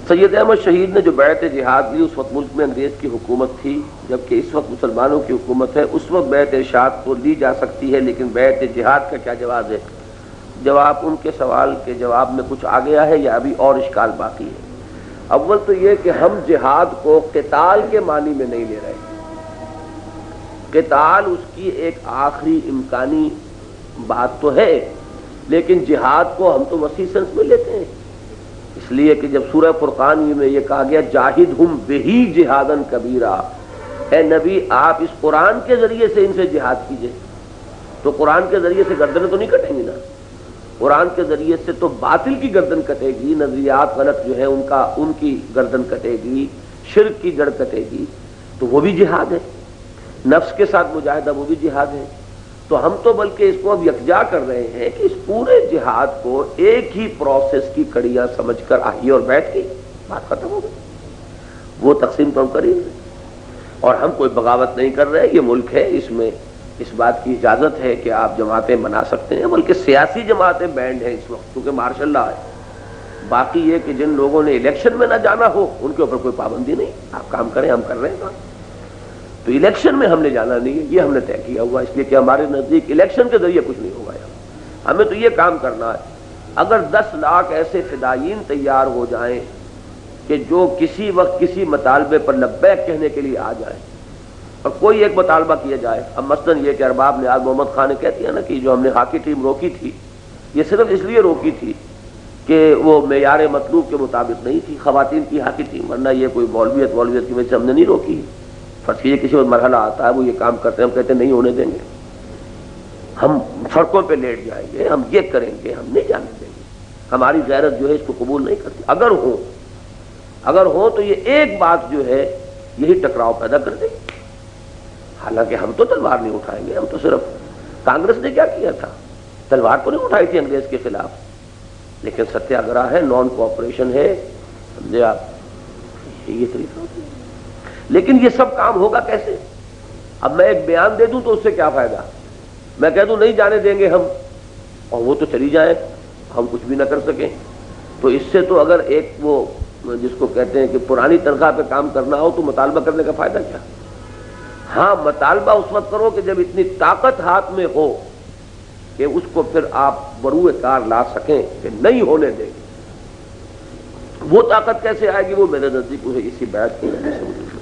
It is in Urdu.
سید احمد شہید نے جو بیعت جہاد لی اس وقت ملک میں انگریز کی حکومت تھی، جبکہ اس وقت مسلمانوں کی حکومت ہے۔ اس وقت بیعت ارشاد تو لی جا سکتی ہے، لیکن بیعت جہاد کا کیا جواز ہے؟ جواب ان کے سوال کے جواب میں کچھ آ گیا ہے یا ابھی اور اشکال باقی ہے؟ اول تو یہ کہ ہم جہاد کو قتال کے معنی میں نہیں لے رہے۔ قتال اس کی ایک آخری امکانی بات تو ہے، لیکن جہاد کو ہم تو وسیع سنس میں لیتے ہیں، اس لیے کہ جب سورہ فرقان میں یہ کہا گیا جاہدہم بہی جہادن کبیرہ، اے نبی آپ اس قرآن کے ذریعے سے ان سے جہاد کیجئے، تو قرآن کے ذریعے سے گردنیں تو نہیں کٹیں گی نا، قرآن کے ذریعے سے تو باطل کی گردن کٹے گی، نظریات غلط جو ہے ان کی گردن کٹے گی، شرک کی جڑ کٹے گی، تو وہ بھی جہاد ہے، نفس کے ساتھ مجاہدہ وہ بھی جہاد ہے۔ تو ہم تو بلکہ اس کو اب یکجا کر رہے ہیں کہ اس پورے جہاد کو ایک ہی پروسیس کی کڑیاں سمجھ کر آئیے اور بیٹھ کے بات ختم ہو گئی، وہ تقسیم تو ہم کر ہی رہے، اور ہم کوئی بغاوت نہیں کر رہے، یہ ملک ہے، اس میں اس بات کی اجازت ہے کہ آپ جماعتیں بنا سکتے ہیں، بلکہ سیاسی جماعتیں بینڈ ہیں اس وقت کیونکہ مارشل لا ہے۔ باقی یہ کہ جن لوگوں نے الیکشن میں نہ جانا ہو ان کے اوپر کوئی پابندی نہیں، آپ کام کریں، ہم کر رہے ہیں کام، تو الیکشن میں ہم نے جانا نہیں ہے، یہ ہم نے طے کیا ہوا، اس لیے کہ ہمارے نزدیک الیکشن کے ذریعے کچھ نہیں ہوگا، ہمیں تو یہ کام کرنا ہے۔ اگر 10 لاکھ ایسے فدائین تیار ہو جائیں کہ جو کسی وقت کسی مطالبے پر لبیک کہنے کے لیے آ جائیں، اور کوئی ایک مطالبہ کیا جائے، اب مثلاً یہ کہ ارباب نیاز محمد خان نے کہتی ہے نا کہ جو ہم نے ہاکی ٹیم روکی تھی یہ صرف اس لیے روکی تھی کہ وہ معیار مطلوب کے مطابق نہیں تھی، خواتین کی ہاکی ٹیم، ورنہ یہ کوئی مولویت کی وجہ سے ہم نے نہیں روکی۔ فرض کیجیے کسی وقت مرحلہ آتا ہے وہ یہ کام کرتے ہیں، ہم کہتے ہیں نہیں ہونے دیں گے، ہم سڑکوں پہ لیٹ جائیں گے، ہم یہ کریں گے، ہم نہیں جانے دیں گے، ہماری غیرت جو ہے اس کو قبول نہیں کرتی۔ اگر ہو تو یہ ایک بات جو ہے یہی ٹکراؤ پیدا کر دے گی۔ حالانکہ ہم تو تلوار نہیں اٹھائیں گے، ہم تو صرف، کانگریس نے کیا کیا تھا، تلوار تو نہیں اٹھائی تھی انگریز کے خلاف، لیکن ستیہ گرہ ہے، نان کوآپریشن ہے، سمجھے آپ، یہ طریقہ ہوتا ہے۔ لیکن یہ سب کام ہوگا کیسے؟ اب میں ایک بیان دے دوں تو اس سے کیا فائدہ؟ میں کہہ دوں نہیں جانے دیں گے ہم، اور وہ تو چلی جائے، ہم کچھ بھی نہ کر سکیں، تو اس سے تو اگر ایک وہ جس کو کہتے ہیں کہ پرانی تنخواہ پہ کام کرنا ہو تو مطالبہ کرنے کا فائدہ کیا؟ ہاں مطالبہ اس وقت کرو کہ جب اتنی طاقت ہاتھ میں ہو کہ اس کو پھر آپ بروئے کار لا سکیں کہ نہیں ہونے دیں گے۔ وہ طاقت کیسے آئے گی؟ وہ میرے نزدیک اسی بیعت کی وجہ سے